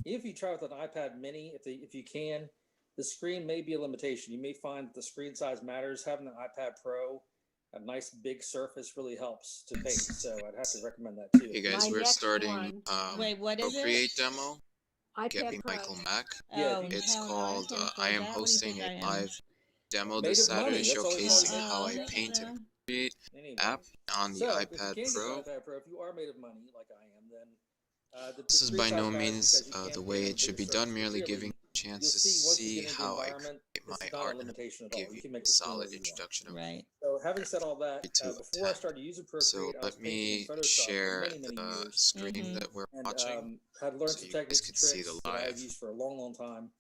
if you try with an iPad mini, if you can, the screen may be a limitation. You may find that the screen size matters. Having an iPad Pro, a nice big surface really helps to paint. So I'd have to recommend that too. Hey guys, we're starting Wait, what is Procreate it? demo. Get me Michael Mac. Yeah, It's no, called I can't I afford am that. What do you hosting think a I am? live demo made this of money. Saturday That's all you showcasing get. how I I paint think in so. Procreate Anyway, app on the so if you iPad can get the Pro. iPad Pro, if you are made of money like I am, then the This is screen by size no matters means because you the can way paint on it should bigger be done, surface. merely But giving really, a chance you'll to see once you see get into the how I environment, create this my is not a art and limitation at all. give You you can make a the screen solid whatever you want. introduction of Right. So having said all that, to before I 10. started using So Procreate, I was let painting in me Photoshop for share many, many the years, screen that we're and watching had learned so some you guys techniques can and see the tricks that I've live used for a long, long time,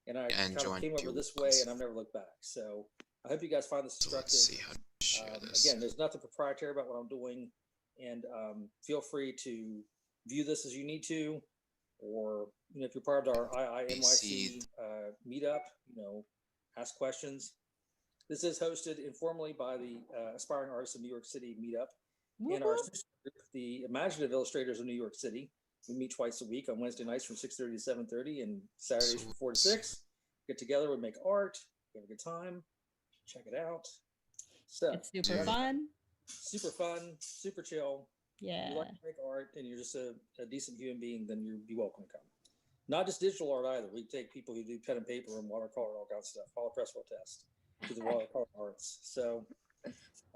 and I and kind of join came if over you this want. way, and I've never looked back. So I hope you guys find this So let's instructive. see how to share this. Again, there's nothing proprietary about what I'm doing, and feel free to view this as you need to, or if you're part of our IINYC meetup, ask questions. This is hosted informally by the Aspiring Artists of New York City meetup and our sister group, the Imaginative Illustrators of New York City. We meet twice a week on Wednesday nights from 6:30 to 7:30 and Saturdays from 4 to 6. Get together, we make art, we have a good time. Check it out. So it's super fun. Super fun, super chill. Yeah. If you like to make art and you're just a decent human being, then you'd be welcome to come. Not just digital art either. We take people who do pen and paper and watercolor and all kinds of stuff. Follow press will test to the watercolor arts. So,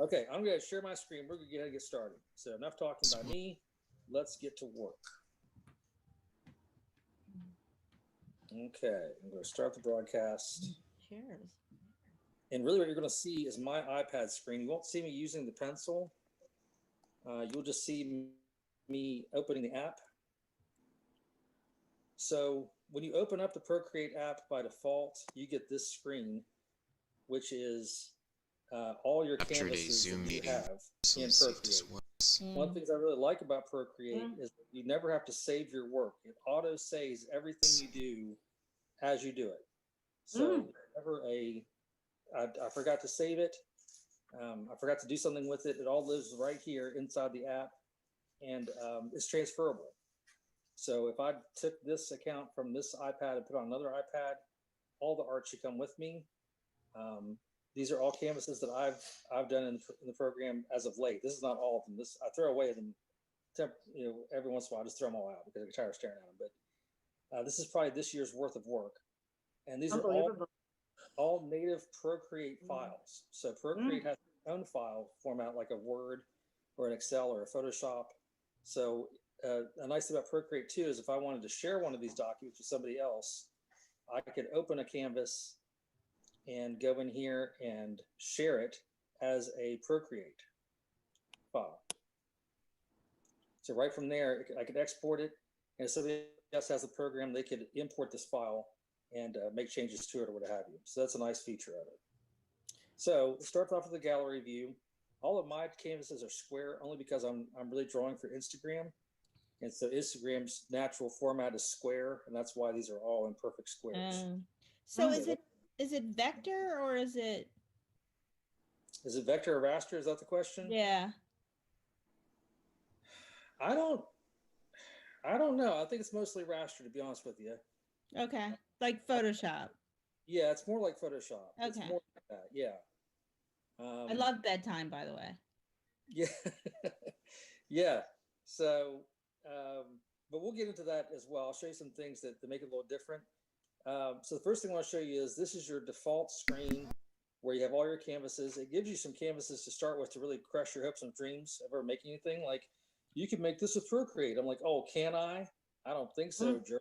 okay, I'm going to share my screen. We're going to get started. So enough talking by me. Let's get to work. Okay, I'm going to start the broadcast. Cheers. And really what you're going to see is my iPad screen. You won't see me using the pencil. You'll just see me opening the app. So when you open up the Procreate app by default, you get this screen, which is all your canvases that you have in Procreate. One of the things I really like about Procreate is that you never have to save your work. It auto saves everything you do as you do it. So never I forgot to save it. I forgot to do something with it. It all lives right here inside the app, and it's transferable. So if I took this account from this iPad and put on another iPad, all the art should come with me. These are all canvases that I've done in the program as of late. This is not all of them. I throw away them, every once in a while. I just throw them all out because I get tired of staring at them. But this is probably this year's worth of work, and these are all native Procreate files. So Procreate has its own file format like a Word or an Excel or a Photoshop. So a nice thing about Procreate too is if I wanted to share one of these documents with somebody else, I could open a canvas and go in here and share it as a Procreate file. So right from there, I could export it, and if somebody else has the program, they could import this file and make changes to it or what have you. So that's a nice feature of it. So it starts off with the gallery view. All of my canvases are square only because I'm really drawing for Instagram. And so Instagram's natural format is square, and that's why these are all in perfect squares. So is it vector or is it vector or raster? Is that the question? Yeah. I don't know. I think it's mostly raster, to be honest with you. Okay. Like Photoshop. Yeah, it's more like Photoshop. Okay. It's more like that. Yeah. I love bedtime, by the way. Yeah. Yeah. So, but we'll get into that as well. I'll show you some things that make it a little different. So the first thing I want to show you is this is your default screen where you have all your canvases. It gives you some canvases to start with to really crush your hopes and dreams of ever making anything. Like, you can make this with Procreate. I'm like, oh, can I? I don't think so, Joe.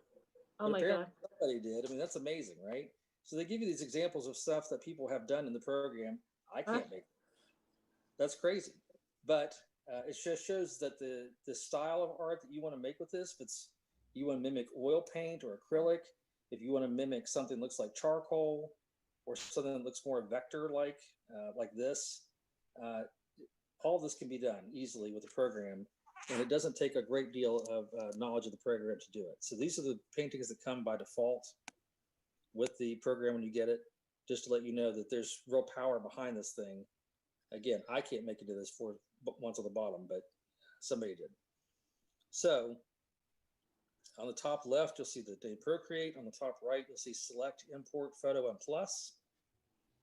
Oh my God. Somebody did. I mean, that's amazing, right? So they give you these examples of stuff that people have done in the program. I can't make. That's crazy. But it just shows that the style of art that you want to make with this, if you want to mimic oil paint or acrylic, if you want to mimic something that looks like charcoal or something that looks more vector-like, like this, all this can be done easily with the program. And it doesn't take a great deal of knowledge of the program to do it. So these are the paintings that come by default with the program when you get it, just to let you know that there's real power behind this thing. Again, I can't make it to this four ones on the bottom, but somebody did. So On the top left, you'll see the name Procreate. On the top right, you'll see Select, Import, Photo, and Plus.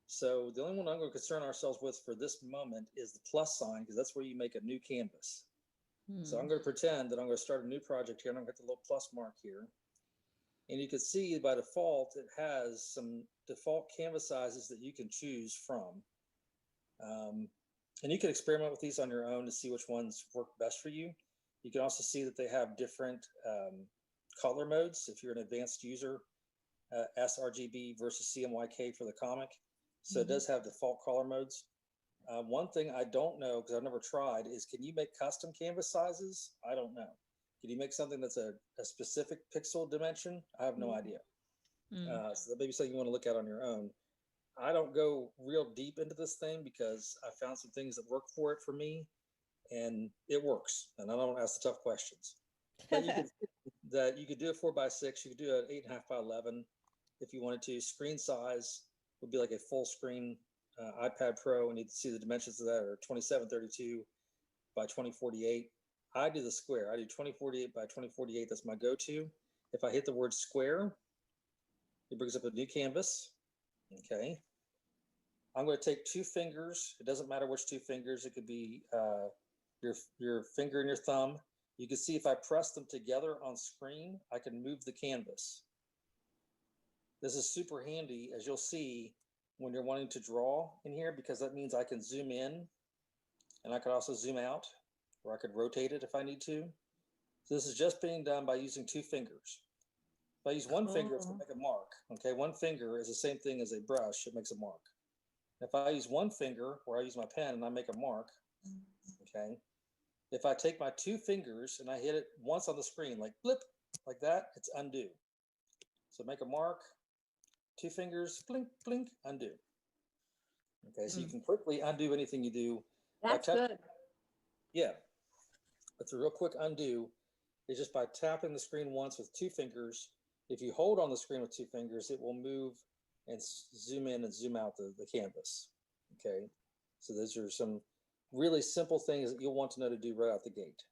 So the only one I'm going to concern ourselves with for this moment is the plus sign, because that's where you make a new canvas. So I'm going to pretend that I'm going to start a new project here, and I'm going to hit the little plus mark here. And you can see by default, it has some default canvas sizes that you can choose from. And you can experiment with these on your own to see which ones work best for you. You can also see that they have different color modes. If you're an advanced user, sRGB versus CMYK for the comic. So it does have default color modes. One thing I don't know, because I've never tried, is can you make custom canvas sizes? I don't know. Can you make something that's a specific pixel dimension? I have no idea. So that may be something you want to look at on your own. I don't go real deep into this thing because I found some things that work for it for me, and it works. And I don't ask the tough questions. But you could do a 4x6. You could do an 8.5 by 11 if you wanted to. Screen size would be like a full screen iPad Pro, and you can see the dimensions of that are 2732 by 2048. I do the square. I do 2048 by 2048. That's my go-to. If I hit the word square, it brings up a new canvas. Okay. I'm going to take 2 fingers. It doesn't matter which 2 fingers. It could be your finger and your thumb. You can see if I press them together on screen, I can move the canvas. This is super handy, as you'll see when you're wanting to draw in here, because that means I can zoom in, and I could also zoom out, or I could rotate it if I need to. So this is just being done by using 2 fingers. If I use one finger, it's going to make a mark. Okay, one finger is the same thing as a brush. It makes a mark. If I use one finger, or I use my pen and I make a mark, okay. If I take my 2 fingers and I hit it once on the screen, like blip, like that, it's undo. So make a mark, 2 fingers, blink, blink, undo. Okay, so you can quickly undo anything you do. That's good. Yeah, but the real quick undo is just by tapping the screen once with 2 fingers. If you hold on the screen with 2 fingers, it will move and zoom in and zoom out the canvas. Okay, so those are some really simple things that you'll want to know to do right out the gate.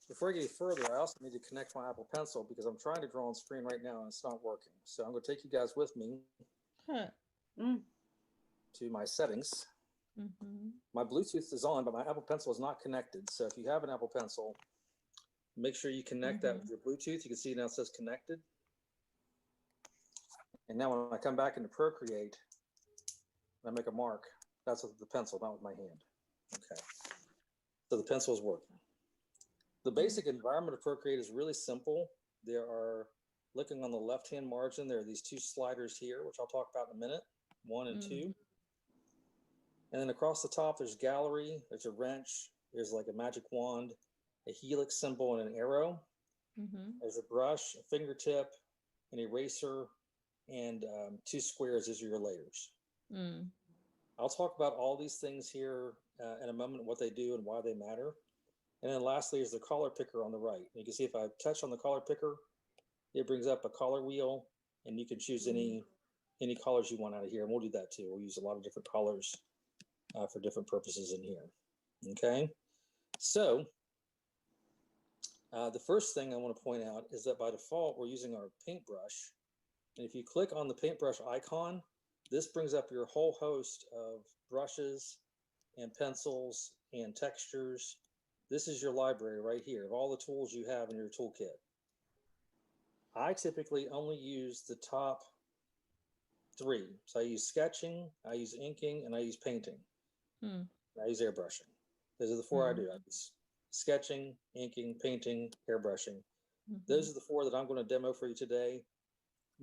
Before I get any further, I also need to connect my Apple Pencil because I'm trying to draw on screen right now and it's not working. So I'm going to take you guys with me to my settings. My Bluetooth is on, but my Apple Pencil is not connected. So if you have an Apple Pencil, make sure you connect that with your Bluetooth. You can see now it says connected. And now when I come back into Procreate, I make a mark. That's with the pencil, not with my hand. Okay. So the pencil is working. The basic environment of Procreate is really simple. There are, looking on the left-hand margin, there are these 2 sliders here, which I'll talk about in a minute, 1 and 2. And then across the top, there's gallery, there's a wrench, there's like a magic wand, a helix symbol, and an arrow. There's a brush, a fingertip, an eraser, and 2 squares. These are your layers. I'll talk about all these things here in a moment, what they do and why they matter. And then lastly is the color picker on the right. You can see if I touch on the color picker, it brings up a color wheel, and you can choose any colors you want out of here. And we'll do that too. We'll use a lot of different colors for different purposes in here. Okay, so the first thing I want to point out is that by default, we're using our paintbrush. And if you click on the paintbrush icon, this brings up your whole host of brushes and pencils and textures. This is your library right here of all the tools you have in your toolkit. I typically only use the top 3. So I use sketching, I use inking, and I use painting. I use airbrushing. Those are the 4 I do. I use sketching, inking, painting, airbrushing. Those are the 4 that I'm going to demo for you today.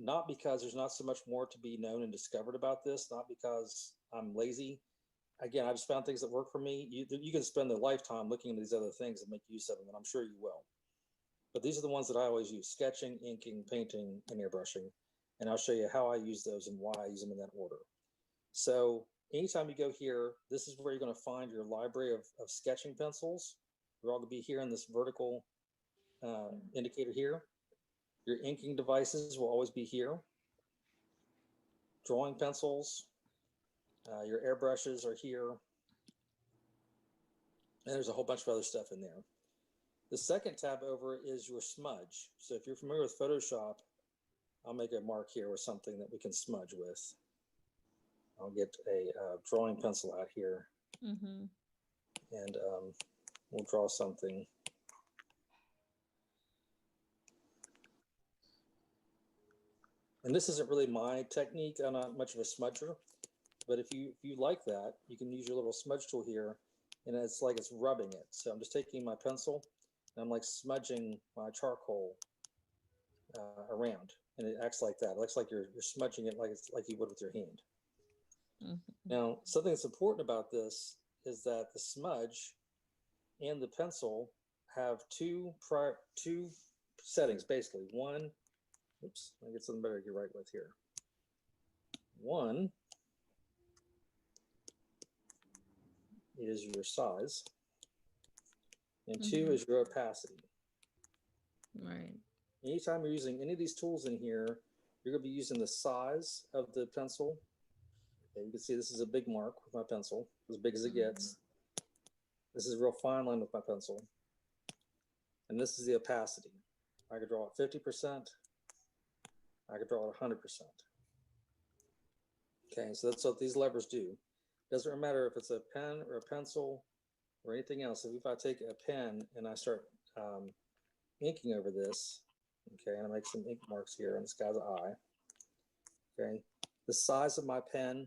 Not because there's not so much more to be known and discovered about this, not because I'm lazy. Again, I've just found things that work for me. You can spend a lifetime looking at these other things and make use of them, and I'm sure you will. But these are the ones that I always use: sketching, inking, painting, and airbrushing. And I'll show you how I use those and why I use them in that order. So anytime you go here, this is where you're going to find your library of sketching pencils. They're all going to be here in this vertical indicator here. Your inking devices will always be here. Drawing pencils, your airbrushes are here. And there's a whole bunch of other stuff in there. The second tab over is your smudge. So if you're familiar with Photoshop, I'll make a mark here with something that we can smudge with. I'll get a drawing pencil out here, and we'll draw something. And this isn't really my technique. I'm not much of a smudger, but if you like that, you can use your little smudge tool here, and it's like it's rubbing it. So I'm just taking my pencil and I'm like smudging my charcoal around, and it acts like that. It looks like you're smudging it like it's like you would with your hand. Now, something that's important about this is that the smudge and the pencil have two settings, basically. One, oops, I get something better to get right with here. One is your size, and two is your opacity. Right. Anytime you're using any of these tools in here, you're going to be using the size of the pencil. Okay, you can see this is a big mark with my pencil, as big as it gets. This is a real fine line with my pencil. And this is the opacity. I could draw it 50%. I could draw it 100%. Okay, so that's what these levers do. Doesn't matter if it's a pen or a pencil or anything else. If I take a pen and I start inking over this, okay, and I make some ink marks here on this guy's eye, okay, the size of my pen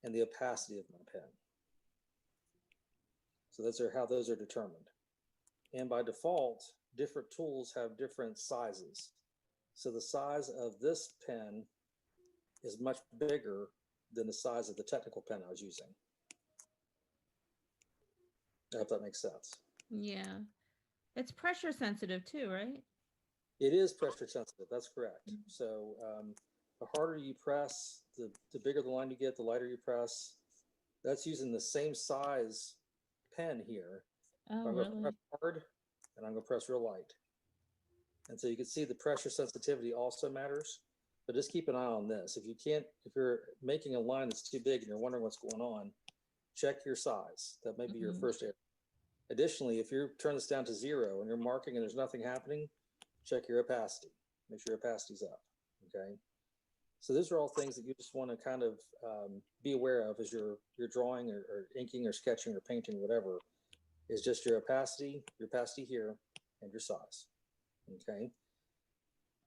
and the opacity of my pen. So those are how those are determined. And by default, different tools have different sizes. So the size of this pen is much bigger than the size of the technical pen I was using. I hope that makes sense. Yeah. It's pressure sensitive too, right? It is pressure sensitive. That's correct. So the harder you press, the bigger the line you get, the lighter you press. That's using the same size pen here. Oh, I'm going to really? press hard, and I'm going to press real light. And so you can see the pressure sensitivity also matters. But just keep an eye on this. If you're making a line that's too big and you're wondering what's going on, check your size. That may be your first error. Additionally, if you turn this down to 0 and you're marking and there's nothing happening, check your opacity. Make sure your opacity's up, okay? So those are all things that you just want to kind of be aware of as you're drawing or inking or sketching or painting, whatever, is just your opacity here, and your size, okay?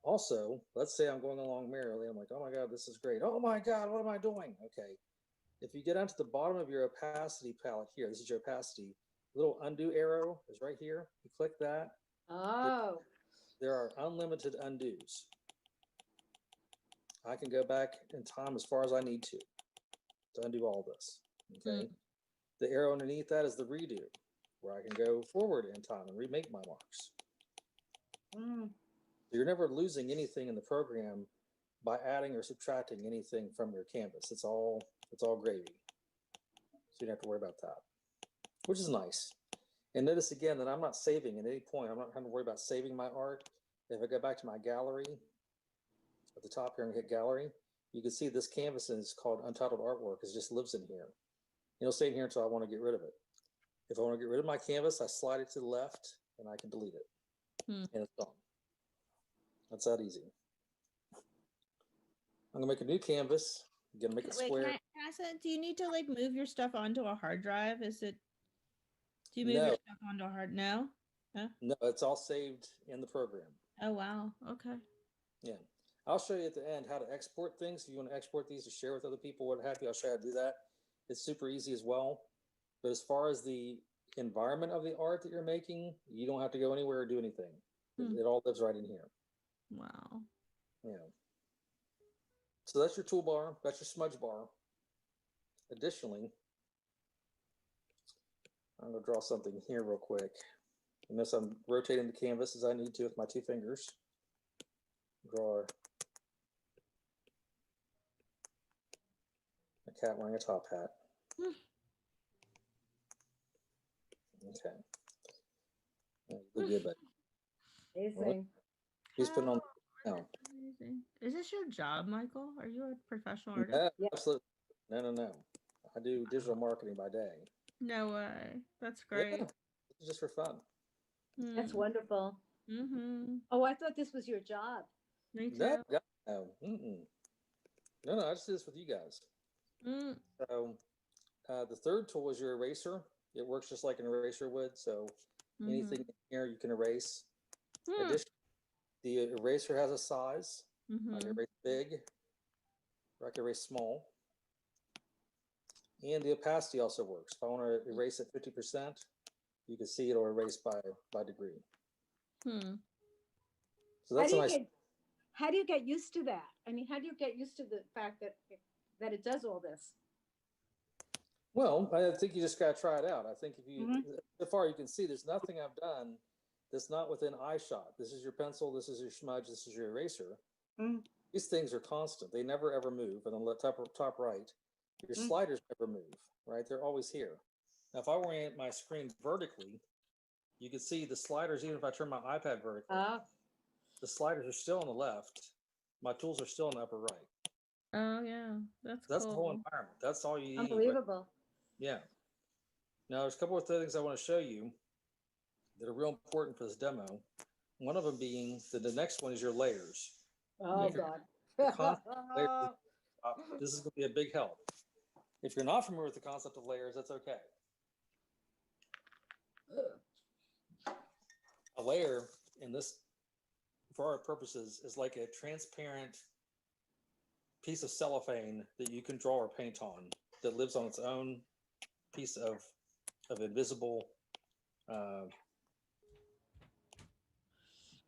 Also, let's say I'm going along merrily. I'm like, oh my God, this is great. Oh my God, what am I doing? Okay. If you get down to the bottom of your opacity palette here, this is your opacity, little undo arrow is right here. You click that. Oh. There are unlimited undos. I can go back in time as far as I need to undo all this, okay? The arrow underneath that is the redo, where I can go forward in time and remake my marks. You're never losing anything in the program by adding or subtracting anything from your canvas. It's all gravy. So you don't have to worry about that, which is nice. And notice again that I'm not saving at any point. I'm not having to worry about saving my art. If I go back to my gallery, at the top here and hit gallery, you can see this canvas is called Untitled Artwork. It just lives in here. It'll stay in here until I want to get rid of it. If I want to get rid of my canvas, I slide it to the left and I can delete it. And it's gone. That's that easy. I'm gonna make a new canvas. I'm gonna make it square. Can I ask that? Do you need to like move your stuff onto a hard drive? Do you move your stuff onto a hard? No? No, it's all saved in the program. Oh wow. Okay. Yeah. I'll show you at the end how to export things. If you want to export these to share with other people, what have you, I'll show you how to do that. It's super easy as well. But as far as the environment of the art that you're making, you don't have to go anywhere or do anything. It all lives right in here. Wow. Yeah. So that's your toolbar. That's your smudge bar. Additionally, I'm going to draw something here real quick. Notice I'm rotating the canvas as I need to with my 2 fingers. Draw a cat wearing a top hat. Okay. Good, Amazing. He's putting on. No. Amazing. Is this your job, Michael? Are you a professional artist? No, absolutely. No. I do digital marketing by day. No way. That's great. Yeah. is just for fun. That's wonderful. Mm-hmm. Oh, I thought this was your job. Me too. No, no, no, I just do this with you guys. Mm. So the third tool is your eraser. It works just like an eraser would. So anything in here you can erase. Additionally, the eraser has a size. I can erase big, or I can erase small. And the opacity also works. If I want to erase at 50%, you can see it'll erase by degree. So that's how do you get used to that? I mean, how do you get used to the fact that it does all this? Well, I think you just got to try it out. I think if you, so far you can see there's nothing I've done that's not within eye shot. This is your pencil, this is your smudge, this is your eraser. These things are constant. They never ever move. And on the top right, your sliders never move, right? They're always here. Now, if I orient my screen vertically, you can see the sliders, even if I turn my iPad vertically, the sliders are still on the left. My tools are still in the upper right. Oh, yeah. That's cool. The whole environment. That's all you need. Unbelievable. Right? Yeah. Now, there's a couple of things I want to show you that are real important for this demo. One of them being that the next one is your layers. Oh, God. This is going to be a big help. If you're not familiar with the concept of layers, that's okay. A layer in this, for our purposes, is like a transparent piece of cellophane that you can draw or paint on that lives on its own piece of invisible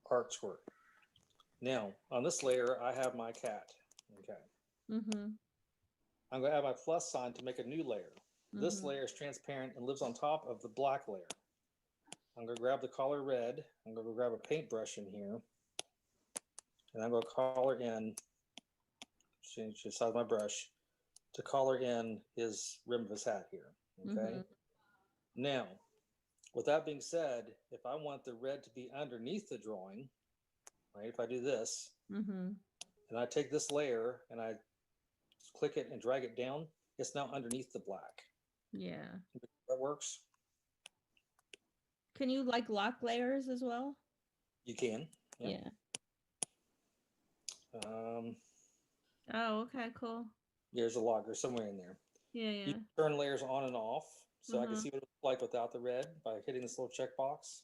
artwork. Now, on this layer, I have my cat. Okay. I'm going to add my plus sign to make a new layer. This layer is transparent and lives on top of the black layer. I'm going to grab the color red. I'm going to grab a paintbrush in here. And I'm going to color in, change the size of my brush, to color in his rim of his hat here. Okay. Now, with that being said, if I want the red to be underneath the drawing, right, if I do this, and I take this layer and I click it and drag it down, it's now underneath the black. Yeah. That works. Can you like lock layers as well? You can. Yeah. Oh, okay, cool. There's a logger somewhere in there. Yeah, yeah. You can turn layers on and off. So I can see what it looks like without the red by hitting this little checkbox.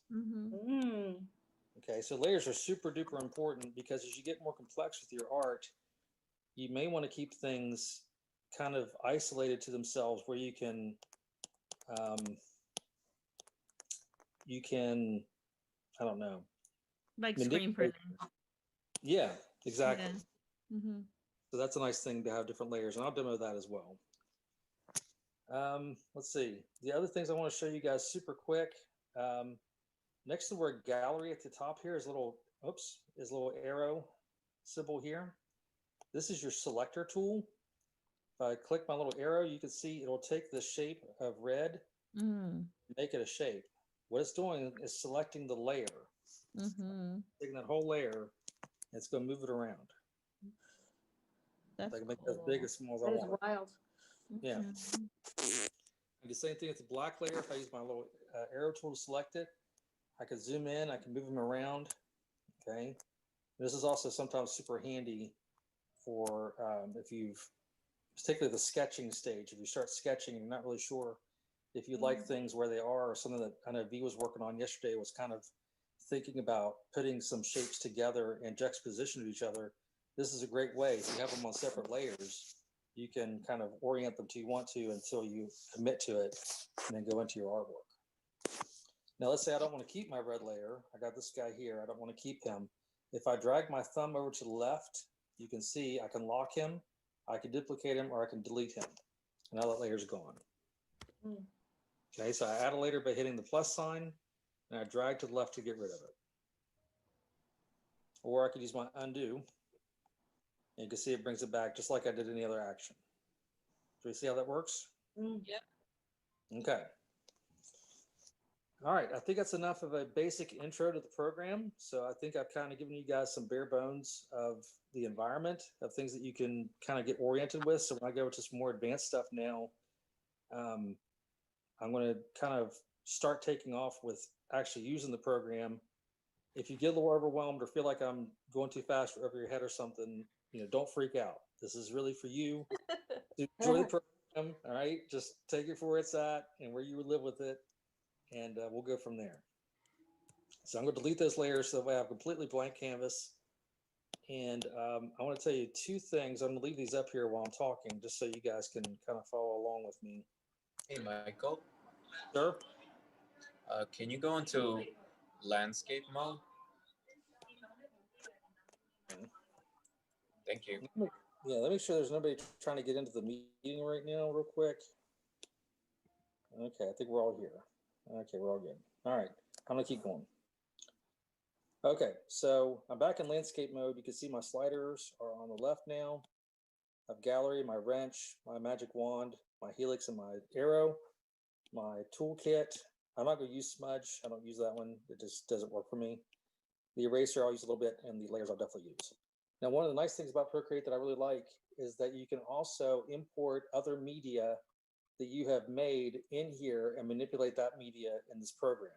Okay, so layers are super duper important because as you get more complex with your art, you may want to keep things kind of isolated to themselves where you can, I don't know. Like screen printing. Yeah, exactly. Yeah. So that's a nice thing to have different layers, and I'll demo that as well. Let's see. The other things I want to show you guys super quick. Next to the word gallery at the top here is a little, is a little arrow symbol here. This is your selector tool. If I click my little arrow, you can see it'll take the shape of red, make it a shape. What it's doing is selecting the layer. Taking that whole layer, it's going to move it around. That's I can make cool. it as big or small as I want. That is wild. Yeah. And the same thing with the black layer. If I use my little arrow tool to select it, I can zoom in, I can move them around. Okay. This is also sometimes super handy for if you've, particularly the sketching stage, if you start sketching and you're not really sure if you like things where they are, or something that I know V was working on yesterday was kind of thinking about putting some shapes together and juxtaposition of each other. This is a great way. If you have them on separate layers, you can kind of orient them to you want to until you commit to it and then go into your artwork. Now, let's say I don't want to keep my red layer. I got this guy here. I don't want to keep him. If I drag my thumb over to the left, you can see I can lock him, I can duplicate him, or I can delete him. And now that layer's gone. Okay, so I add a layer by hitting the plus sign, and I drag to the left to get rid of it. Or I could use my undo. And you can see it brings it back just like I did any other action. Do you see how that works? Yep. Okay. All right, I think that's enough of a basic intro to the program. So I think I've kind of given you guys some bare bones of the environment, of things that you can kind of get oriented with. So when I go to some more advanced stuff now, I'm going to kind of start taking off with actually using the program. If you get a little overwhelmed or feel like I'm going too fast or over your head or something, don't freak out. This is really for you. Enjoy the program. All right. Just take it for where it's at and where you would live with it. And we'll go from there. So I'm going to delete those layers so that way I have a completely blank canvas. And I want to tell you two things. I'm going to leave these up here while I'm talking, just so you guys can kind of follow along with me. Hey, Michael. Sure. Can you go into landscape mode? Thank you. Yeah, let me make sure there's nobody trying to get into the meeting right now real quick. Okay, I think we're all here. Okay, we're all good. All right, I'm going to keep going. Okay, so I'm back in landscape mode. You can see my sliders are on the left now. I have gallery, my wrench, my magic wand, my helix, and my arrow, my toolkit. I'm not going to use smudge. I don't use that one. It just doesn't work for me. The eraser I'll use a little bit, and the layers I'll definitely use. Now, one of the nice things about Procreate that I really like is that you can also import other media that you have made in here and manipulate that media in this program.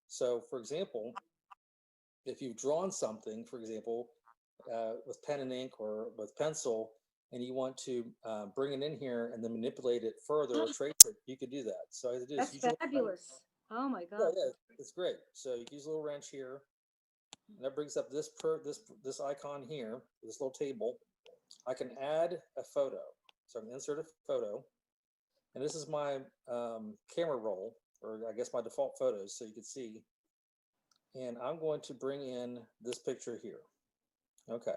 So, for example, if you've drawn something, for example, with pen and ink or with pencil, and you want to bring it in here and then manipulate it further or trace it, you could do that. So I do That's fabulous. Oh my God. Yeah, it's great. So you can use a little wrench here, and that brings up this icon here, this little table. I can add a photo. So I'm going to insert a photo, and this is my camera roll, or I guess my default photos, so you can see. And I'm going to bring in this picture here. Okay.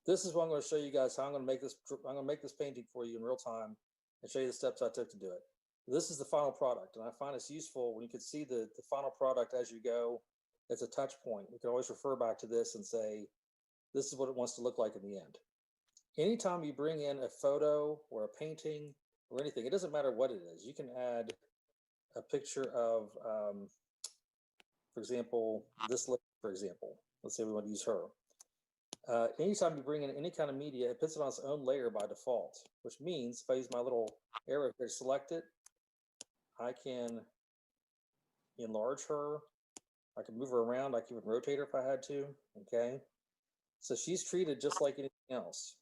This is what I'm going to show you guys how I'm going to make this. I'm going to make this painting for you in real time and show you the steps I took to do it. This is the final product, and I find it's useful when you can see the final product as you go. It's a touch point. We can always refer back to this and say, this is what it wants to look like in the end. Anytime you bring in a photo or a painting or anything, it doesn't matter what it is. You can add a picture of, for example, this lady, for example. Let's say we want to use her. Anytime you bring in any kind of media, it puts it on its own layer by default, which means if I use my little arrow here to select it, I can enlarge her. I can move her around. I can even rotate her if I had to. Okay. So she's treated just like anything else.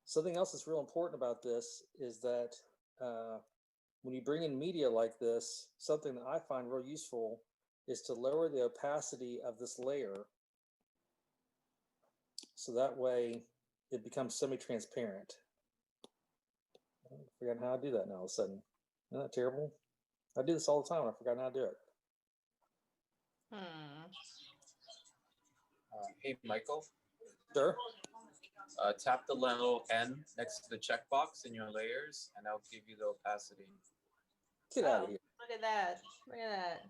Something else that's real important about this is that when you bring in media like this, something that I find real useful is to lower the opacity of this layer. So that way it becomes semi-transparent. I forgot how to do that now all of a sudden. Isn't that terrible? I do this all the time. I forgot how to do it. Hey, Michael. Sure. Tap the little N next to the checkbox in your layers, and that'll give you the opacity. Get out of here. Look at that. Look at that.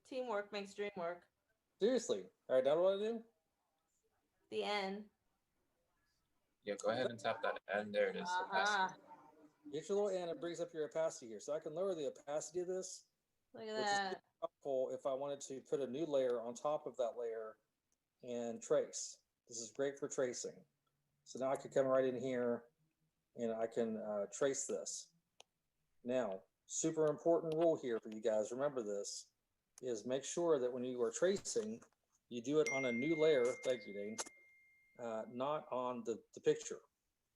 Teamwork makes dream work. Seriously. All right, now what do I do? The N. Yeah, go ahead and tap that N. There it is. Opacity. Get your little N, it brings up your opacity here. So I can lower the opacity of this. Look at that. Is helpful if I wanted to put a new layer on top of that layer and trace. This is great for tracing. So now I can come right in here and I can trace this. Now, super important rule here for you guys, remember this, is make sure that when you are tracing, you do it on a new layer, thank you, Dane, not on the picture.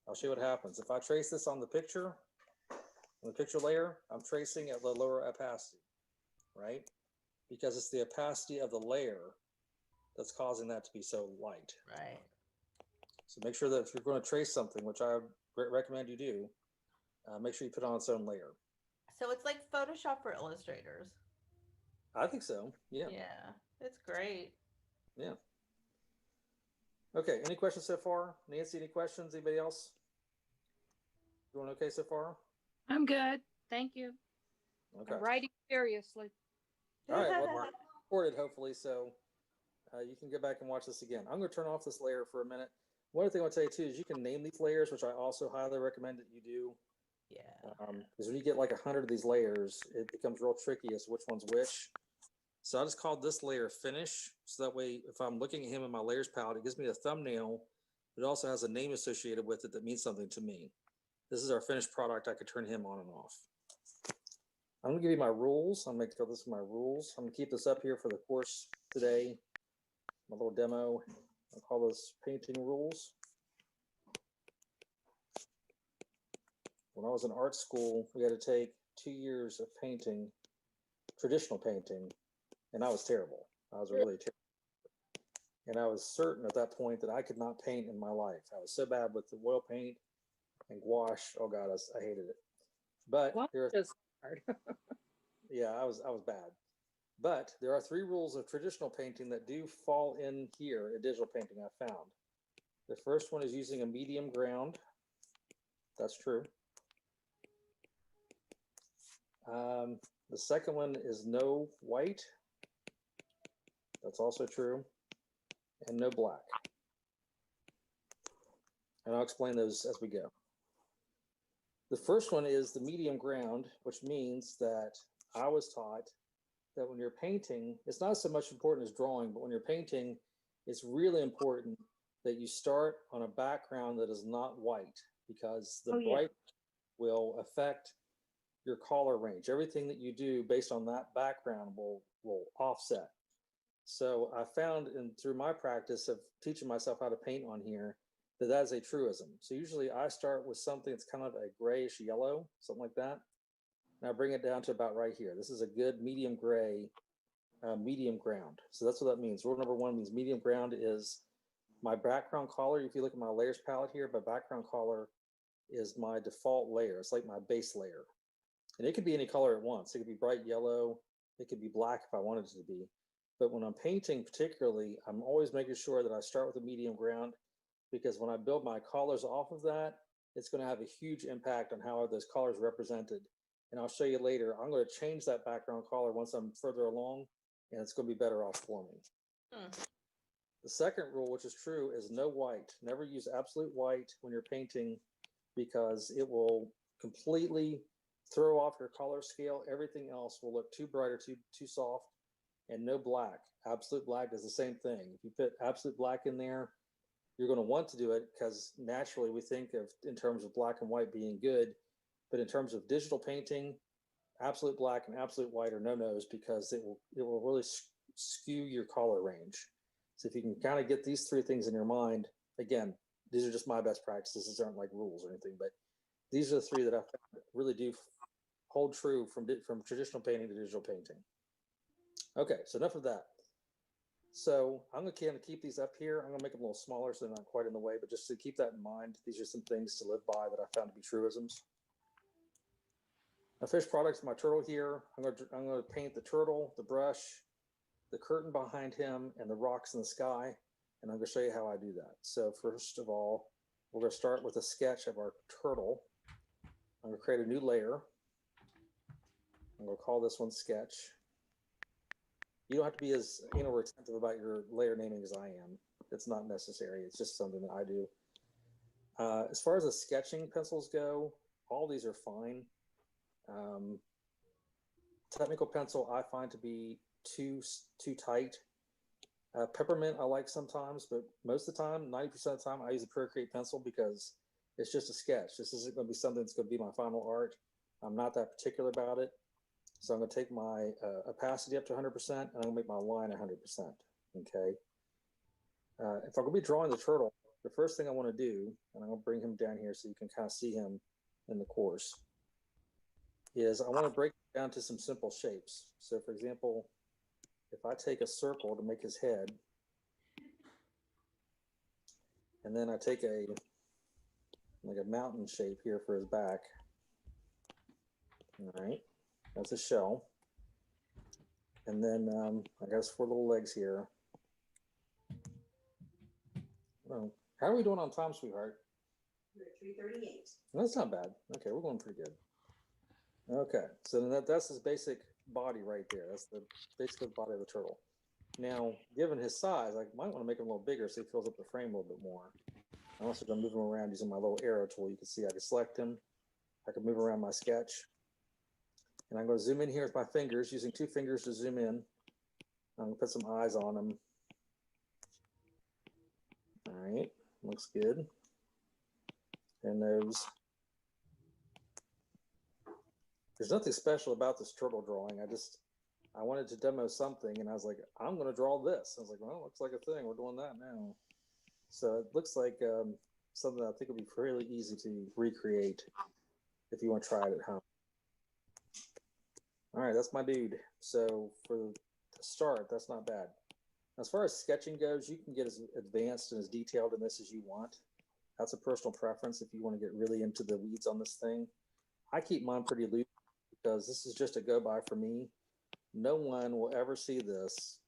I'll show you what happens. If I trace this on the picture layer, I'm tracing at the lower opacity, right? Because it's the opacity of the layer that's causing that to be so light. Right. So make sure that if you're going to trace something, which I recommend you do, make sure you put it on its own layer. So it's like Photoshop for illustrators. I think so. Yeah. Yeah. It's great. Yeah. Okay. Any questions so far? Nancy, any questions? Anybody else? Doing okay so far? I'm good. Thank you. Okay. I'm writing seriously. All right. Well, we're recorded, hopefully, so you can go back and watch this again. I'm going to turn off this layer for a minute. One other thing I'll tell you, too, is you can name these layers, which I also highly recommend that you do. Yeah. Because when you get like 100 of these layers, it becomes real tricky as to which one's which. So I just called this layer finish. So that way, if I'm looking at him in my layers palette, it gives me a thumbnail. It also has a name associated with it that means something to me. This is our finished product. I could turn him on and off. I'm gonna give you my rules. I'm gonna go this is my rules. I'm gonna keep this up here for the course today. My little demo. I'll call this painting rules. When I was in art school, we had to take 2 years of painting, traditional painting, and I was terrible. I was really terrible. And I was certain at that point that I could not paint in my life. I was so bad with the oil paint and gouache. Oh God, I hated it. But Just hard. yeah, I was bad. But there are 3 rules of traditional painting that do fall in here in digital painting I found. The first one is using a medium ground. That's true. The second one is no white. That's also true. And no black. And I'll explain those as we go. The first one is the medium ground, which means that I was taught that when you're painting, it's not so much important as drawing, but when you're painting, it's really important that you start on a background that is not white, because the bright will affect your color range. Everything that you do based on that background will offset. So I found through my practice of teaching myself how to paint on here, that is a truism. So usually I start with something that's kind of a grayish yellow, something like that. And I bring it down to about right here. This is a good medium gray, medium ground. So that's what that means. Rule number 1 means medium ground is my background color. If you look at my layers palette here, my background color is my default layer. It's like my base layer. And it could be any color at once. It could be bright yellow. It could be black if I wanted it to be. But when I'm painting particularly, I'm always making sure that I start with a medium ground, because when I build my colors off of that, it's going to have a huge impact on how those colors are represented. And I'll show you later. I'm going to change that background color once I'm further along, and it's going to be better off for me. The second rule, which is true, is no white. Never use absolute white when you're painting, because it will completely throw off your color scale. Everything else will look too bright or too soft. And no black. Absolute black is the same thing. If you put absolute black in there, you're going to want to do it because naturally we think of in terms of black and white being good, but in terms of digital painting, absolute black and absolute white are no-nos, because it will really skew your color range. So if you can kind of get these 3 things in your mind, again, these are just my best practices. These aren't like rules or anything, but these are the 3 that I found really do hold true from traditional painting to digital painting. Okay, so enough of that. So I'm going to kind of keep these up here. I'm going to make them a little smaller so they're not quite in the way, but just to keep that in mind, these are some things to live by that I found to be truisms. My finished product is my turtle here. I'm going to paint the turtle, the brush, the curtain behind him, and the rocks in the sky, and I'm going to show you how I do that. So first of all, we're going to start with a sketch of our turtle. I'm going to create a new layer. I'm going to call this one sketch. You don't have to be as retentive about your layer naming as I am. It's not necessary. It's just something that I do. As far as the sketching pencils go, all these are fine. Technical pencil I find to be too tight. Peppermint I like sometimes, but most of the time, 90% of the time, I use a Procreate pencil because it's just a sketch. This isn't going to be something that's going to be my final art. I'm not that particular about it. So I'm going to take my opacity up to 100%, and I'm going to make my line 100%, okay? If I'm going to be drawing the turtle, the first thing I want to do, and I'm going to bring him down here so you can kind of see him in the course, is I want to break it down to some simple shapes. So for example, if I take a circle to make his head, and then I take like a mountain shape here for his back, all right? That's a shell. And then I got his 4 little legs here. Oh, how are we doing on time, sweetheart? We're at 3:38. That's not bad. Okay, we're going pretty good. Okay, so then that's his basic body right there. That's the basic body of the turtle. Now, given his size, I might want to make him a little bigger so he fills up the frame a little bit more. I'm also going to move him around using my little arrow tool. You can see I can select him. I can move around my sketch. And I'm going to zoom in here with my fingers, using 2 fingers to zoom in. I'm going to put some eyes on him. All right, looks good. And nose. There's nothing special about this turtle drawing. I wanted to demo something, and I was like, I'm going to draw this. I was like, well, it looks like a thing. We're doing that now. So it looks like something that I think will be fairly easy to recreate if you want to try it at home. All right, that's my dude. So for the start, that's not bad. As far as sketching goes, you can get as advanced and as detailed in this as you want. That's a personal preference if you want to get really into the weeds on this thing. I keep mine pretty loose because this is just a go-by for me. No one will ever see this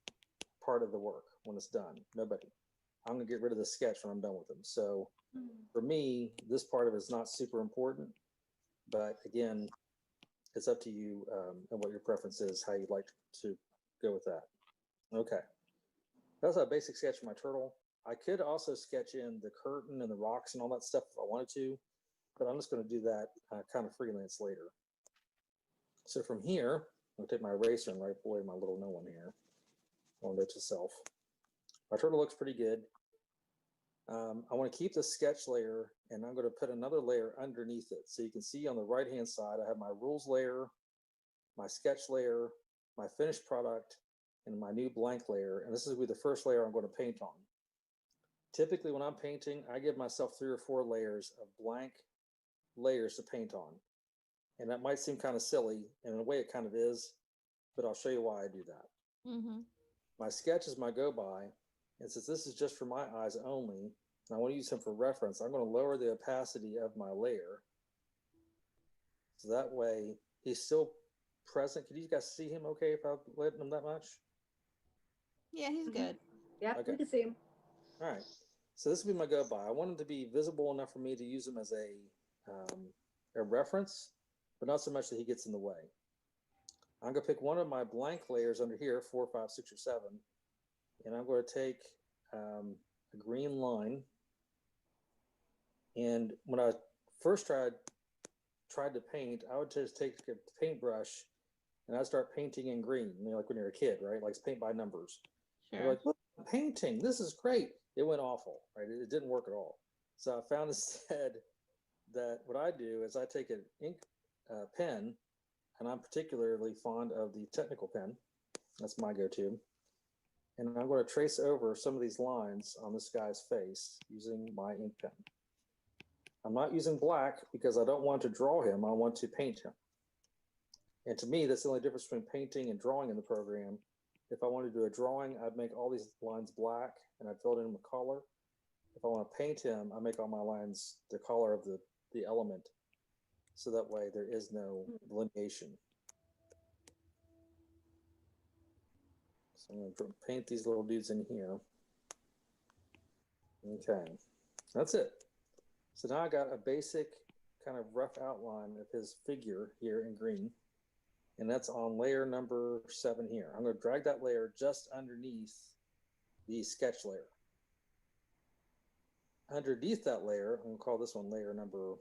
part of the work when it's done. Nobody. I'm going to get rid of the sketch when I'm done with them. So for me, this part of it is not super important. But again, it's up to you and what your preference is, how you'd like to go with that. Okay. That's a basic sketch of my turtle. I could also sketch in the curtain and the rocks and all that stuff if I wanted to, but I'm just going to do that kind of freelance later. So from here, I'm going to take my eraser and wipe away my little no one here. On note to self. My turtle looks pretty good. I want to keep the sketch layer, and I'm going to put another layer underneath it. So you can see on the right-hand side, I have my rules layer, my sketch layer, my finished product, and my new blank layer. And this is the first layer I'm going to paint on. Typically, when I'm painting, I give myself 3 or 4 layers of blank layers to paint on. And that might seem kind of silly, and in a way it kind of is, but I'll show you why I do that. My sketch is my go-by, and since this is just for my eyes only, and I want to use him for reference, I'm going to lower the opacity of my layer. So that way, he's still present. Can you guys see him okay if I let him that much? Yeah, he's good. Yep, Okay. we can see him. All right. So this would be my go-by. I want him to be visible enough for me to use him as a reference, but not so much that he gets in the way. I'm going to pick one of my blank layers under here, 4, 5, 6, or 7, and I'm going to take a green line. And when I first tried to paint, I would just take a paintbrush and I'd start painting in green. You know, like when you're a kid, right? Like paint by numbers. Sure. You're like, look, I'm painting. This is great. It went awful, right? It didn't work at all. So I found instead that what I do is I take an ink pen, and I'm particularly fond of the technical pen. That's my go-to. And I'm going to trace over some of these lines on this guy's face using my ink pen. I'm not using black because I don't want to draw him. I want to paint him. And to me, that's the only difference between painting and drawing in the program. If I want to do a drawing, I'd make all these lines black and I'd fill it in with color. If I want to paint him, I make all my lines the color of the element. So that way there is no delineation. So I'm going to paint these little dudes in here. Okay, that's it. So now I got a basic kind of rough outline of his figure here in green. And that's on layer number 7 here. I'm going to drag that layer just underneath the sketch layer. Underneath that layer, I'm going to call this one layer number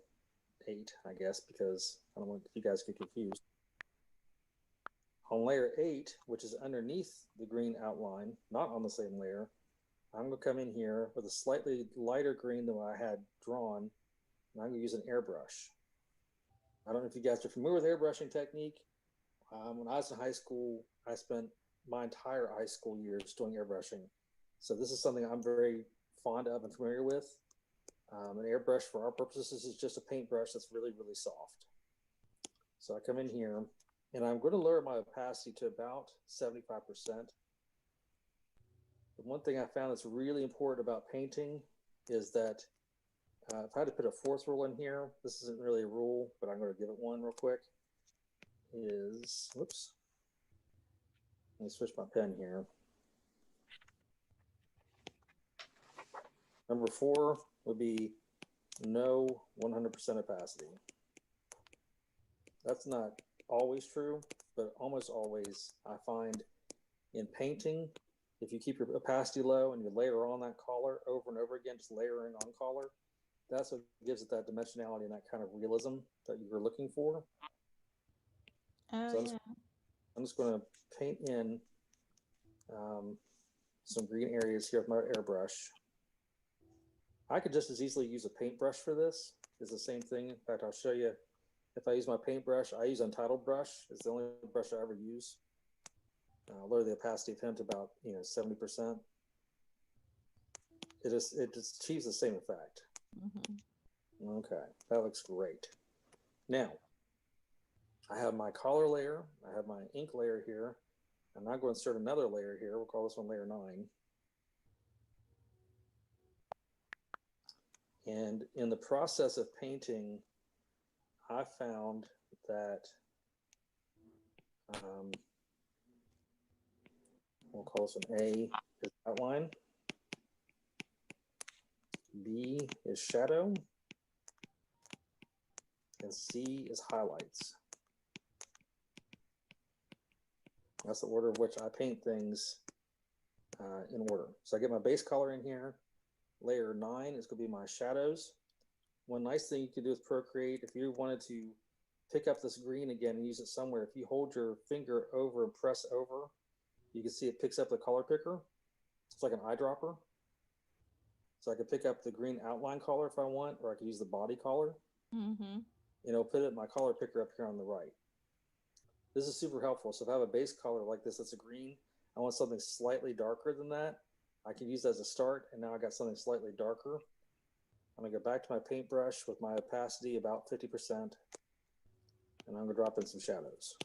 8, I guess, because I don't want you guys to get confused. On layer 8, which is underneath the green outline, not on the same layer, I'm going to come in here with a slightly lighter green than what I had drawn, and I'm going to use an airbrush. I don't know if you guys are familiar with airbrushing technique. When I was in high school, I spent my entire high school years doing airbrushing. So this is something I'm very fond of and familiar with. An airbrush for our purposes is just a paintbrush that's really, really soft. So I come in here and I'm going to lower my opacity to about 75%. The one thing I found that's really important about painting is that if I had to put a 4th rule in here, this isn't really a rule, but I'm going to give it one real quick, is, whoops, let me switch my pen here. Number 4 would be no 100% opacity. That's not always true, but almost always I find in painting, if you keep your opacity low and you layer on that color over and over again, just layering on color, that's what gives it that dimensionality and that kind of realism that you were looking for. Oh, So yeah. I'm just going to paint in some green areas here with my airbrush. I could just as easily use a paintbrush for this. It's the same thing. In fact, I'll show you if I use my paintbrush, I use Untitled brush. It's the only brush I ever use. Lower the opacity of him to about 70%. It just achieves the same effect. Mm-hmm. Okay, that looks great. Now, I have my color layer. I have my ink layer here. I'm now going to insert another layer here. We'll call this one layer 9. And in the process of painting, I found that we'll call this one A is outline, B is shadow, and C is highlights. That's the order of which I paint things in order. So I get my base color in here. Layer 9 is going to be my shadows. One nice thing you can do with Procreate, if you wanted to pick up this green again and use it somewhere, if you hold your finger over and press over, you can see it picks up the color picker. It's like an eyedropper. So I could pick up the green outline color if I want, or I could use the body color. Mm-hmm. Put it in my color picker up here on the right. This is super helpful. So if I have a base color like this, that's a green, I want something slightly darker than that. I can use that as a start, and now I got something slightly darker. I'm gonna go back to my paintbrush with my opacity about 50%, and I'm gonna drop in some shadows.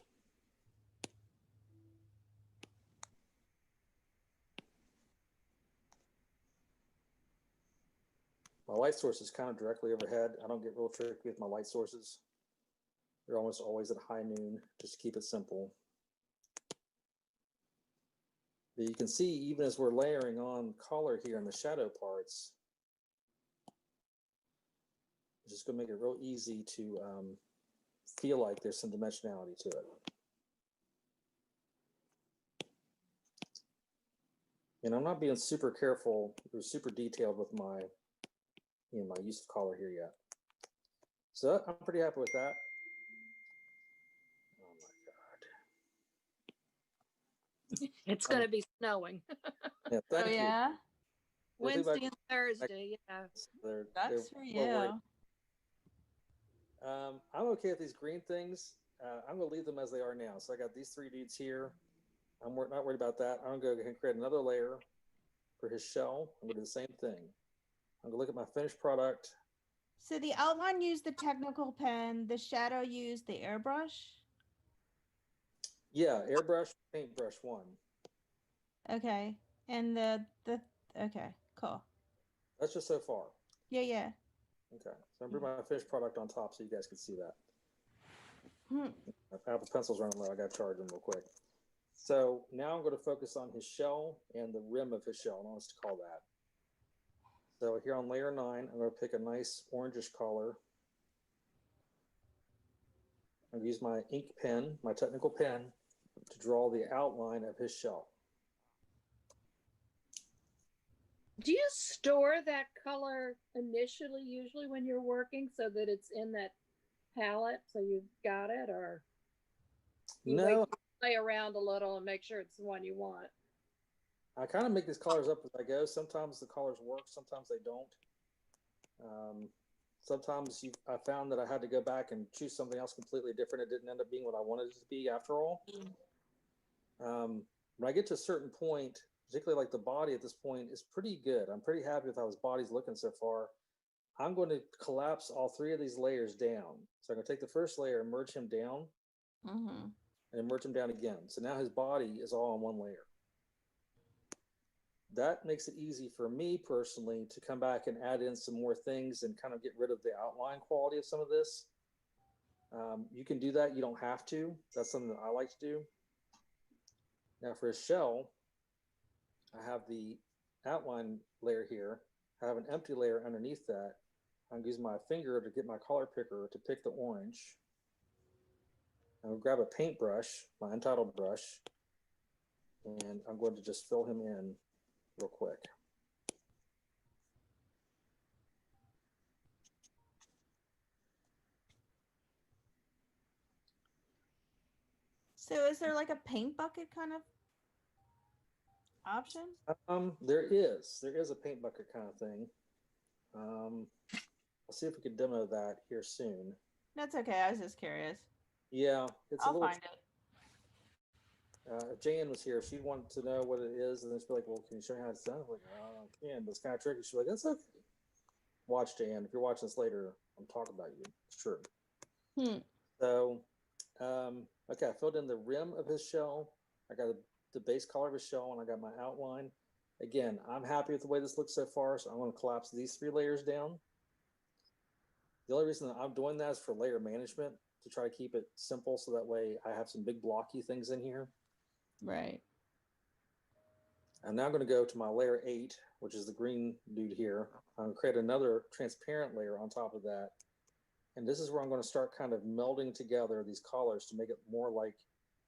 My light source is kind of directly overhead. I don't get real tricky with my light sources. They're almost always at high noon, just to keep it simple. But you can see, even as we're layering on color here in the shadow parts, it's just going to make it real easy to feel like there's some dimensionality to it. And I'm not being super careful or super detailed with my, my use of color here yet. So I'm pretty happy with that. Oh my God. It's going to be snowing. Yeah, thank you. Yeah. Wednesday and Thursday, yeah. That's for you. I'm okay with these green things. I'm going to leave them as they are now. So I got these 3 dudes here. I'm not worried about that. I'm going to go ahead and create another layer for his shell. I'm going to do the same thing. I'm going to look at my finished product. So the outline used the technical pen, the shadow used the airbrush? Yeah, airbrush, paintbrush 1. Okay. And okay, cool. That's just so far. Yeah. Okay, so I'm putting my finished product on top so you guys can see that. I have the pencils running low. I got to charge them real quick. So now I'm going to focus on his shell and the rim of his shell. I want us to call that. So here on layer 9, I'm going to pick a nice orangish color. I'm going to use my ink pen, my technical pen, to draw the outline of his shell. Do you store that color initially, usually when you're working, so that it's in that palette, so you've got it, or you No, wait to play around a little and make sure it's the one you want? I kind of make these colors up as I go. Sometimes the colors work, sometimes they don't. Sometimes I found that I had to go back and choose something else completely different. It didn't end up being what I wanted it to be after all. When I get to a certain point, particularly like the body at this point is pretty good. I'm pretty happy with how his body's looking so far. I'm going to collapse all 3 of these layers down. So I'm going to take the first layer and merge him down, and merge him down again. So now his body is all on one layer. That makes it easy for me personally to come back and add in some more things and kind of get rid of the outline quality of some of this. You can do that. You don't have to. That's something that I like to do. Now for his shell, I have the outline layer here. I have an empty layer underneath that. I'm using my finger to get my color picker to pick the orange. I'm going to grab a paintbrush, my Untitled brush, and I'm going to just fill him in real quick. So is there like a paint bucket kind of option? There is a paint bucket kind of thing. I'll see if we can demo that here soon. That's okay. I was just curious. Yeah, it's a I'll little. find it. If Jan was here, she'd want to know what it is, and then she'd be like, "Well, can you show me how it's done?" I'm like, "Oh, I can, but it's kind of tricky." She's like, "That's okay." Watch, Jan. If you're watching this later, I'm talking about you. It's true. So, okay, I filled in the rim of his shell. I got the base color of his shell, and I got my outline. Again, I'm happy with the way this looks so far, so I'm going to collapse these 3 layers down. The only reason that I'm doing that is for layer management, to try to keep it simple, so that way I have some big blocky things in here. Right. I'm now going to go to my layer 8, which is the green dude here. I'm going to create another transparent layer on top of that. And this is where I'm going to start kind of melding together these colors to make it more like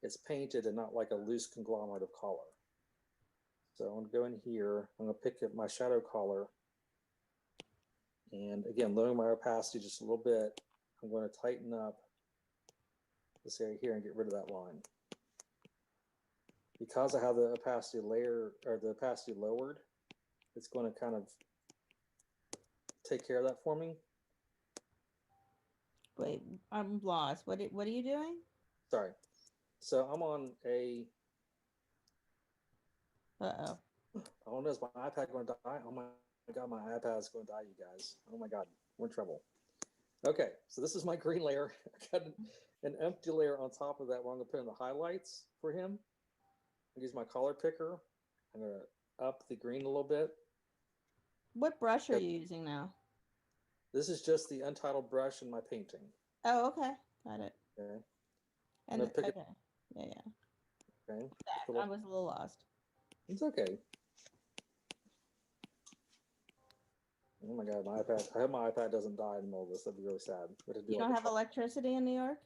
it's painted and not like a loose conglomerate of color. So I'm going to go in here. I'm going to pick up my shadow color. And again, lowering my opacity just a little bit. I'm going to tighten up this area here and get rid of that line. Because I have the opacity layer, or the opacity lowered, it's going to kind of take care of that for me. Wait, I'm lost. What are you doing? Sorry. So I'm on a. Uh-oh. Oh no, is my iPad going to die? Oh my God, my iPad is going to die, you guys. Oh my God, we're in trouble. Okay, so this is my green layer. I got an empty layer on top of that where I'm going to put in the highlights for him. I use my color picker. I'm going to up the green a little bit. What brush are you using now? This is just the Untitled brush in my painting. Oh, okay. Got it. Okay. And pick okay. Yeah. Okay. I was a little lost. It's okay. Oh my God, my iPad. I hope my iPad doesn't die in the middle of this. That'd be really sad. You don't have electricity in New York?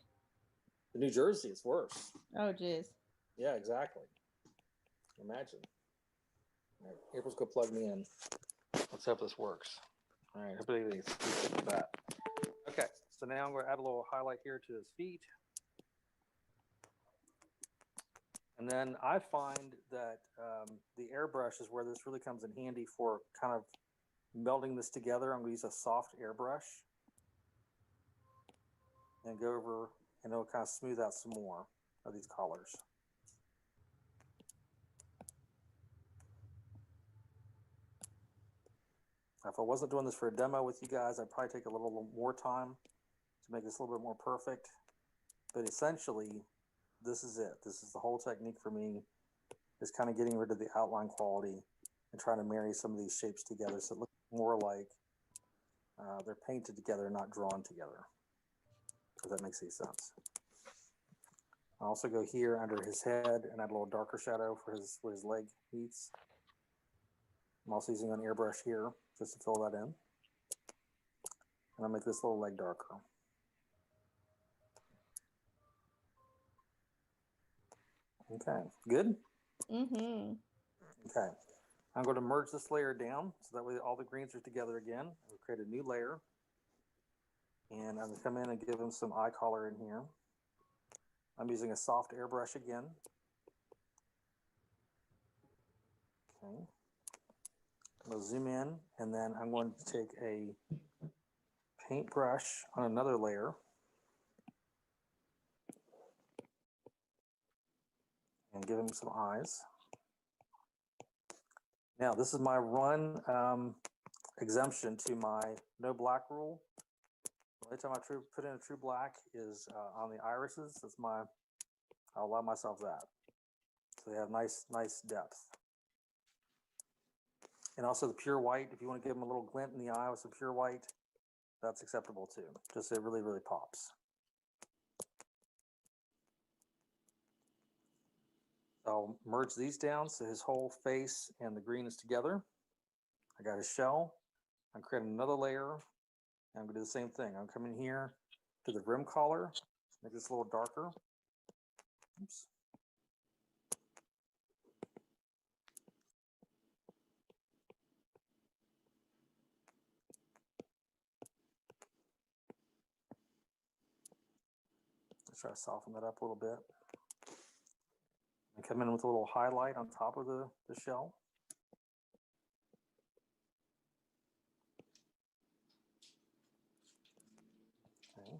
In New Jersey, it's worse. Oh, geez. Yeah, exactly. Imagine. All right, April's go plug me in. Let's hope this works. All right, hopefully it's that. Okay, so now I'm going to add a little highlight here to his feet. And then I find that the airbrush is where this really comes in handy for kind of melding this together. I'm going to use a soft airbrush and go over, and it'll kind of smooth out some more of these colors. If I wasn't doing this for a demo with you guys, I'd probably take a little more time to make this a little bit more perfect. But essentially, this is it. This is the whole technique for me, is kind of getting rid of the outline quality and trying to marry some of these shapes together so it looks more like they're painted together, not drawn together, if that makes any sense. I'll also go here under his head and add a little darker shadow for where his leg meets. I'm also using an airbrush here just to fill that in. And I'll make this little leg darker. Okay, good? Mm-hmm. Okay, I'm going to merge this layer down so that way all the greens are together again. I'll create a new layer. And I'm going to come in and give him some eye color in here. I'm using a soft airbrush again. Okay. I'm going to zoom in, and then I'm going to take a paintbrush on another layer. And give him some eyes. Now, this is my one exemption to my no black rule. The only time I put in a true black is on the irises. I'll allow myself that. So they have nice depth. And also the pure white, if you want to give them a little glint in the eye with some pure white, that's acceptable too. Just so it really, really pops. I'll merge these down so his whole face and the green is together. I got his shell. I'm creating another layer. And I'm going to do the same thing. I'm coming here to the rim collar, make this a little darker. Oops. Let's try to soften that up a little bit. And come in with a little highlight on top of the shell. Okay.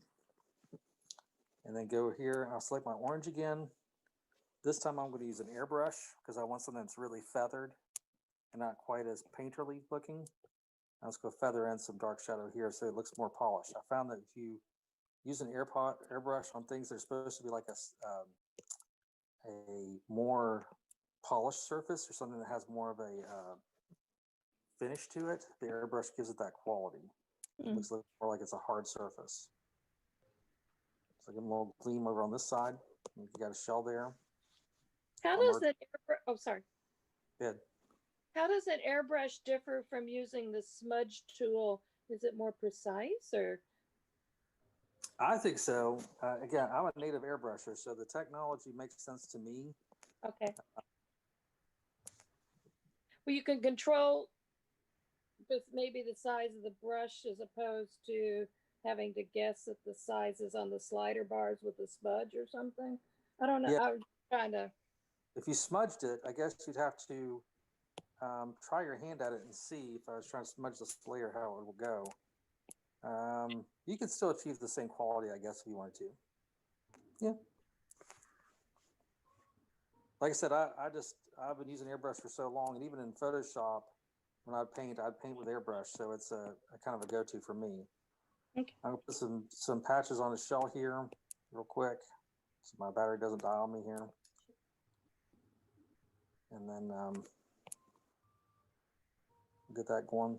and then go here. I'll select my orange again. This time I'm going to use an airbrush because I want something that's really feathered and not quite as painterly looking. I'll just go feather in some dark shadow here so it looks more polished. I found that if you use an airbrush on things that are supposed to be like a more polished surface or something that has more of a finish to it, the airbrush gives it that quality. It looks more like it's a hard surface. So give them a little gleam over on this side. You got a shell there. How does that oh, sorry. Good. How does an airbrush differ from using the smudge tool? Is it more precise or? I think so. Again, I'm a native airbrusher, so the technology makes sense to me. Okay. Well, you can control with maybe the size of the brush as opposed to having to guess at the sizes on the slider bars with the smudge or something. I don't know. Yeah. I was trying to. If you smudged it, I guess you'd have to try your hand at it and see if I was trying to smudge this layer, how it will go. You could still achieve the same quality, I guess, if you wanted to. Yeah. Like I said, I've been using airbrush for so long, and even in Photoshop, when I'd paint with airbrush, so it's a kind of a go-to for me. Okay. I'm gonna put some patches on the shell here, real quick, so my battery doesn't die on me here. And then get that going.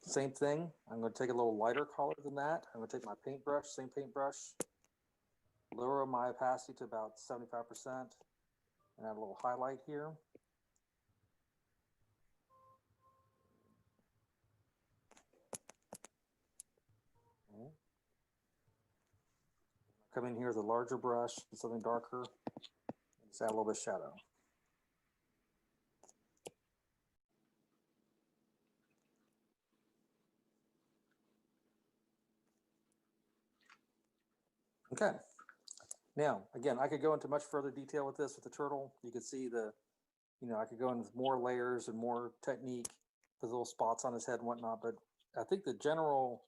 Same thing. I'm going to take a little lighter color than that. I'm going to take my paintbrush, same paintbrush, lower my opacity to about 75%, and add a little highlight here. Okay. Come in here with a larger brush, something darker, and just add a little bit of shadow. Okay. Now, again, I could go into much further detail with this with the turtle. You could see I could go in with more layers and more technique with little spots on his head and whatnot, but I think the general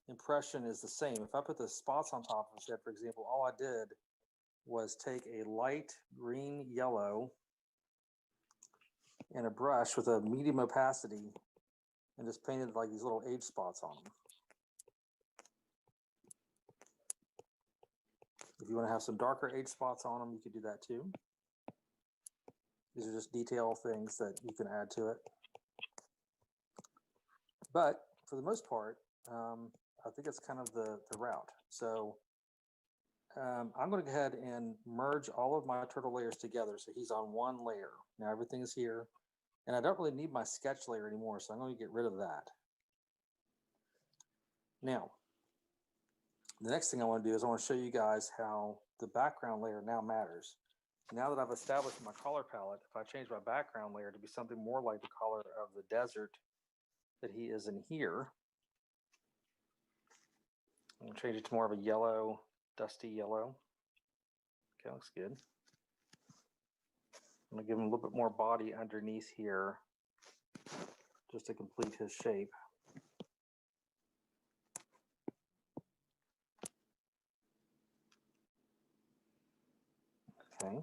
impression is the same. If I put the spots on top of his head, for example, all I did was take a light green yellow and a brush with a medium opacity and just painted like these little age spots on them. If you want to have some darker age spots on them, you could do that too. These are just detail things that you can add to it. But for the most part, I think it's kind of the route. So I'm going to go ahead and merge all of my turtle layers together so he's on one layer. Now everything is here. And I don't really need my sketch layer anymore, so I'm going to get rid of that. Now, the next thing I want to do is I want to show you guys how the background layer now matters. Now that I've established my color palette, if I change my background layer to be something more like the color of the desert that he is in here, I'm going to change it to more of a yellow, dusty yellow. Okay, looks good. I'm going to give him a little bit more body underneath here just to complete his shape. Okay.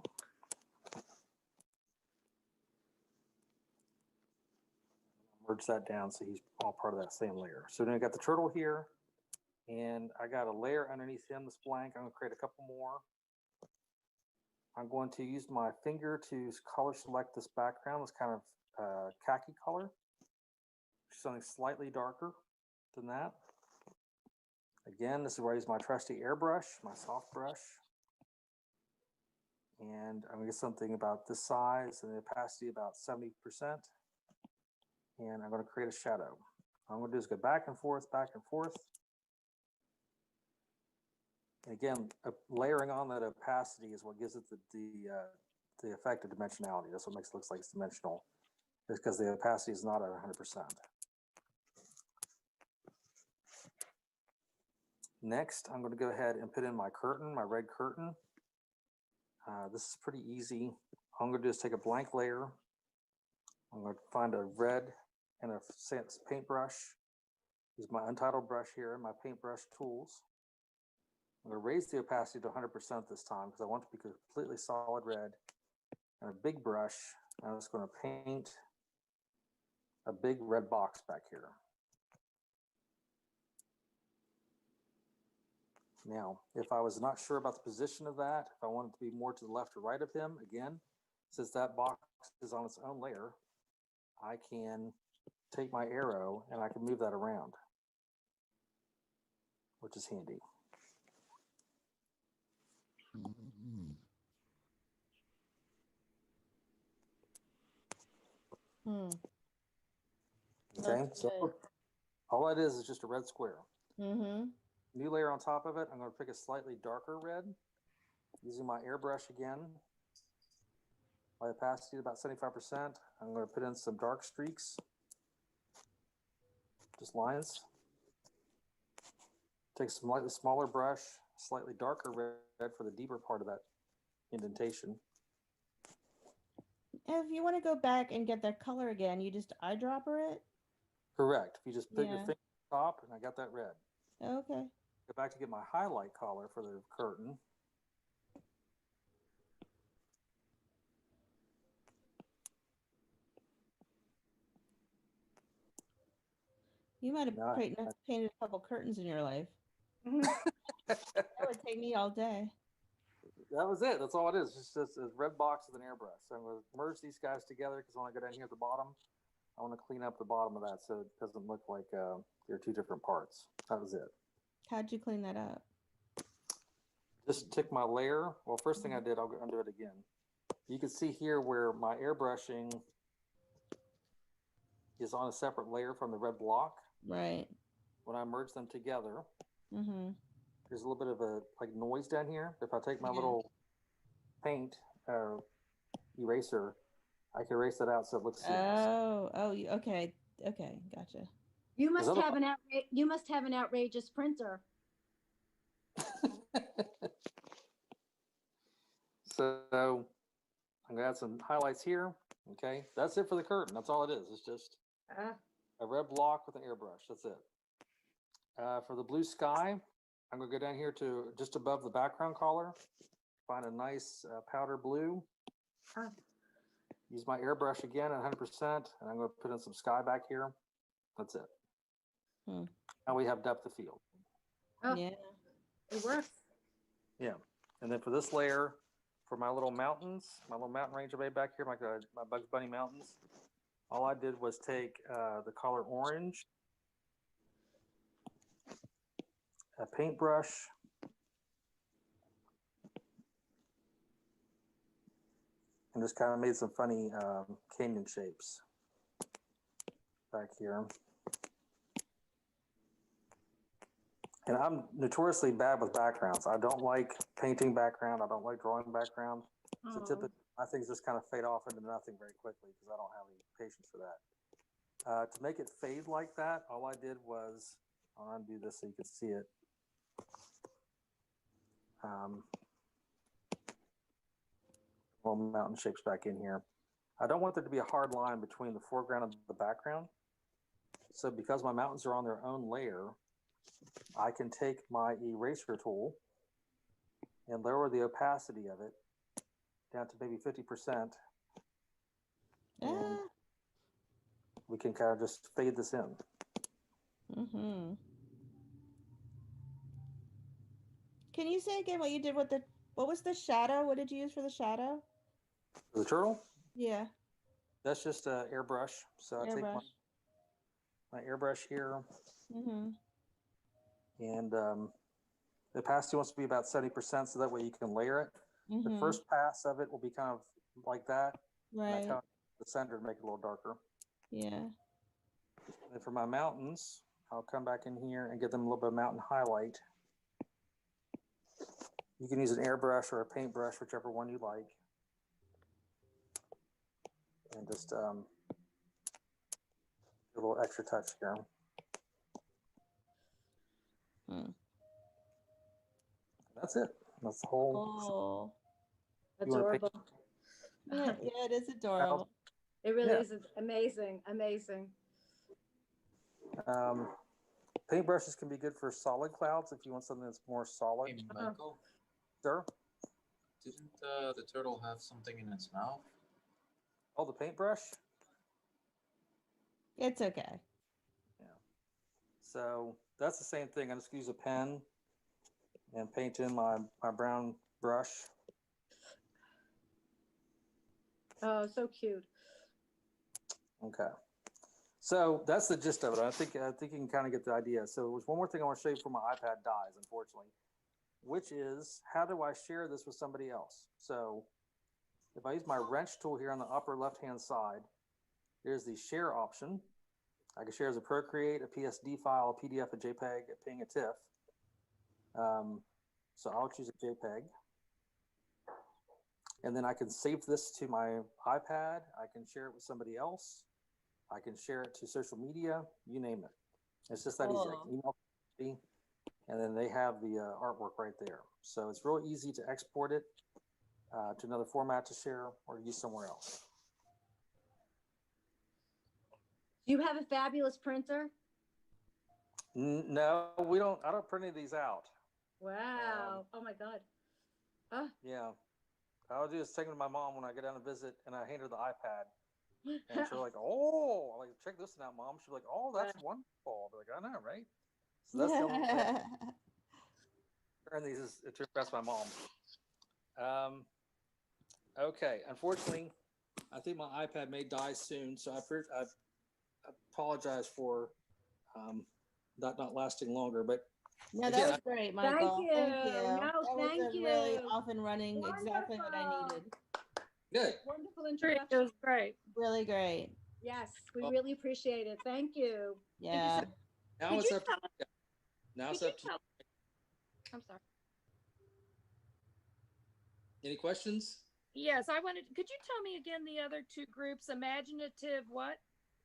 Merge that down so he's all part of that same layer. So then I got the turtle here, and I got a layer underneath him that's blank. I'm going to create a couple more. I'm going to use my finger to color select this background. It's kind of khaki color, something slightly darker than that. Again, this is where I use my trusty airbrush, my soft brush. And I'm going to get something about this size and the opacity about 70%. And I'm going to create a shadow. What I'm going to do is go back and forth, back and forth. And again, layering on that opacity is what gives it the effect of dimensionality. That's what makes it look like it's dimensional. It's because the opacity is not at 100%. Next, I'm going to go ahead and put in my curtain, my red curtain. This is pretty easy. All I'm going to do is take a blank layer. I'm going to find a red and a paintbrush. Use my untitled brush here and my paintbrush tools. I'm going to raise the opacity to 100% this time because I want it to be completely solid red. And a big brush. I'm just going to paint a big red box back here. Now, if I was not sure about the position of that, if I wanted to be more to the left or right of him, again, since that box is on its own layer, I can take my arrow and I can move that around, which is handy. Okay, so all that is just a red square. New layer on top of it, I'm going to pick a slightly darker red using my airbrush again. My opacity is about 75%. I'm going to put in some dark streaks, just lines. Take a slightly smaller brush, slightly darker red for the deeper part of that indentation. If you want to go back and get that color again, you just eyedropper it? Correct. If you just put your finger on top, and I got that red. Okay. Go back to get my highlight color for the curtain. You might have painted a couple curtains in your life. That would take me all day. That was it. That's all it is. It's just a red box with an airbrush. So I'm going to merge these guys together because when I go down here at the bottom, I want to clean up the bottom of that so it doesn't look like they're two different parts. That was it. How'd you clean that up? Just took my layer. Well, first thing I did, I'll undo it again. You can see here where my airbrushing is on a separate layer from the red block. Right. When I merge them together, there's a little bit of a noise down here. If I take my little paint eraser, I can erase that out so it looks seamless. Okay, gotcha. You must have an outrageous printer. So I'm gonna add some highlights here. Okay, that's it for the curtain. That's all it is. It's just a red block with an airbrush. That's it. For the blue sky, I'm gonna go down here to just above the background color, find a nice powder blue. Use my airbrush again at 100%, and I'm gonna put in some sky back here. That's it. Now we have depth of field. Oh, yeah, it works. Yeah, and then for this layer, for my little mountains, my little mountain range I made back here, my Bugs Bunny mountains, all I did was take the color orange, a paintbrush, and just kind of made some funny canyon shapes back here. And I'm notoriously bad with backgrounds. I don't like painting background. I don't like drawing background. So typically, my things just kind of fade off into nothing very quickly because I don't have any patience for that. To make it fade like that, all I did was, I'll undo this so you can see it. Little mountain shapes back in here. I don't want there to be a hard line between the foreground and the background. So because my mountains are on their own layer, I can take my eraser tool and lower the opacity of it down to maybe 50%. And we can kind of just fade this in. Can you say again what you did with what was the shadow? What did you use for the shadow? The turtle? Yeah. That's just an airbrush. So I take my airbrush here. And the opacity wants to be about 70%, so that way you can layer it. The first pass of it will be kind of like that. Right. And I cut the center to make it a little darker. Yeah. And for my mountains, I'll come back in here and give them a little bit of mountain highlight. You can use an airbrush or a paintbrush, whichever one you like. And just a little extra touch here. That's it. That's the whole. Adorable. Yeah, it is adorable. It really is amazing, amazing. Paintbrushes can be good for solid clouds if you want something that's more solid. Hey, Michael, Sure. didn't the turtle have something in its mouth? Oh, the paintbrush? It's okay. Yeah. So that's the same thing. I just use a pen and paint in my brown brush. Oh, so cute. Okay. So that's the gist of it. I think you can kind of get the idea. So there's one more thing I want to show you before my iPad dies, unfortunately, which is how do I share this with somebody else? So if I use my wrench tool here on the upper left-hand side, there's the share option. I can share as a Procreate, a PSD file, a PDF, a JPEG, a PNG, a TIFF. So I'll choose a JPEG. And then I can save this to my iPad. I can share it with somebody else. I can share it to social media, you name it. It's just that easy. I can email somebody, and then they have the artwork right there. So it's real easy to export it to another format to share or use somewhere else. Do you have a fabulous printer? No, we don't. I don't print any of these out. Wow. Oh my God. Oh. Yeah. I'll do is take them to my mom when I go down to visit, and I hand her the iPad. And she'll like, oh, I'm like, check this one out, Mom. She'll be like, oh, that's wonderful. I'll be like, I know, right? So that's the only way. And these is to impress my mom. Okay. Unfortunately, I think my iPad may die soon, so I apologize for that not lasting longer. But No, again, that was great, Michael. Thank you. No, that thank was you. really off and running, exactly what I Wonderful. needed. good. Wonderful It introduction. was great. Really great. Yes, we really appreciate it. Thank you. Yeah. Now Could it's you up to you. Now it's up to you. I'm sorry. Any questions? Yes, could you tell me again the other two groups? Imaginative what?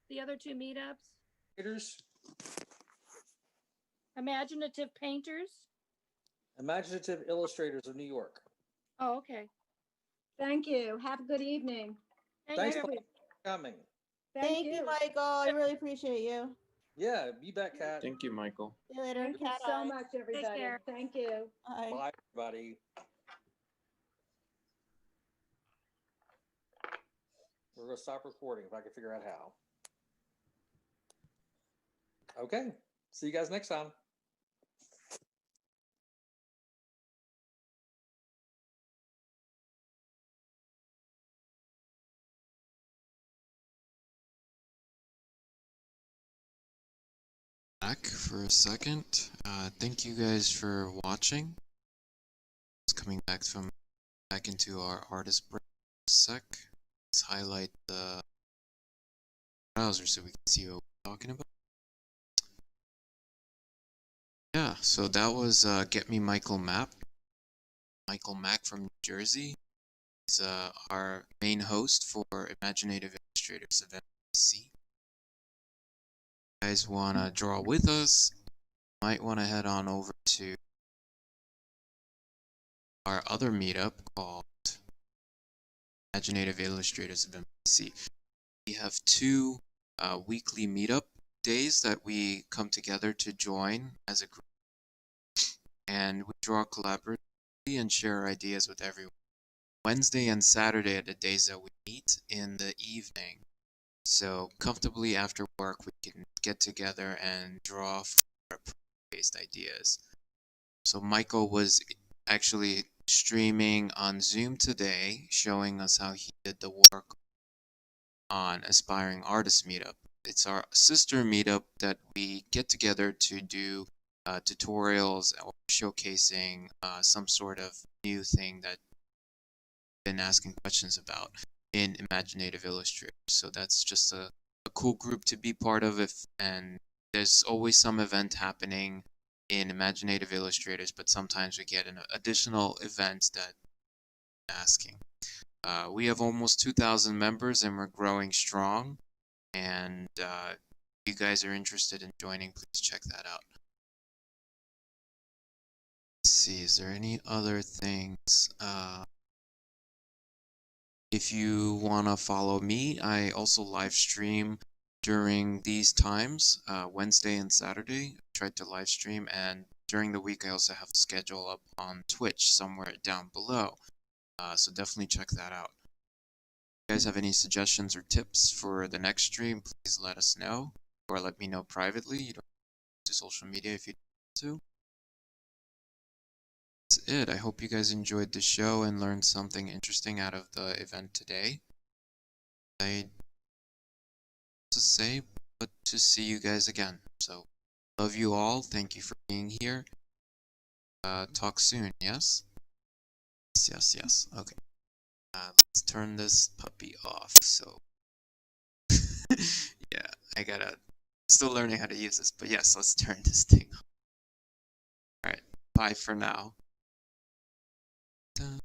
The other two meetups? Painters, Imaginative painters? Imaginative Illustrators of New York. Oh, okay. Thank you. Have a good evening. Thanks you. for coming. Thank you. Michael. I really appreciate you. Yeah, you bet, Kat. Thank you, Michael. See you later. Thank you Cat so eye. much, everybody. care. Thank you. Bye. Bye, everybody. We're going to stop recording if I can figure out how. Okay. See you guys next time. Back for a second. Thank you guys for watching. Just coming back into our artist break for a sec. Let's highlight the browser so we can see what we're talking about. Yeah, so that was GetMeMichaelMac. Michael Mac from New Jersey. He's our main host for Imaginative Illustrators of MPC. Guys want to draw with us, might want to head on over to our other meetup called Imaginative Illustrators of MPC. We have two weekly meetup days that we come together to join as a group, and we draw collaboratively and share ideas with everyone. Wednesday and Saturday are the days that we meet in the evening. So comfortably after work, we can get together and draw for our based ideas. So Michael was actually streaming on Zoom today, showing us how he did the work on Aspiring Artist Meetup. It's our sister meetup that we get together to do tutorials or showcasing some sort of new thing that we've been asking questions about in Imaginative Illustrators. So that's just a cool group to be part of, and there's always some event happening in Imaginative Illustrators, but sometimes we get an additional event that we're asking. We have almost 2,000 members and we're growing strong, and if you guys are interested in joining, please check that out. Let's see, is there any other things? If you want to follow me, I also live stream during these times, Wednesday and Saturday. I tried to live stream, and during the week I also have a schedule up on Twitch somewhere down below. So definitely check that out. If you guys have any suggestions or tips for the next stream, please let us know, or let me know privately. You don't have to social media if you want to. That's it. I hope you guys enjoyed the show and learned something interesting out of the event today. I to say but to see you guys again. So love you all. Thank you for being here. Talk soon. Yes. Yes. Okay. Let's turn this puppy off. So yeah, I gotta still learning how to use this, but yes, let's turn this thing off. All right. Bye for now. Dun.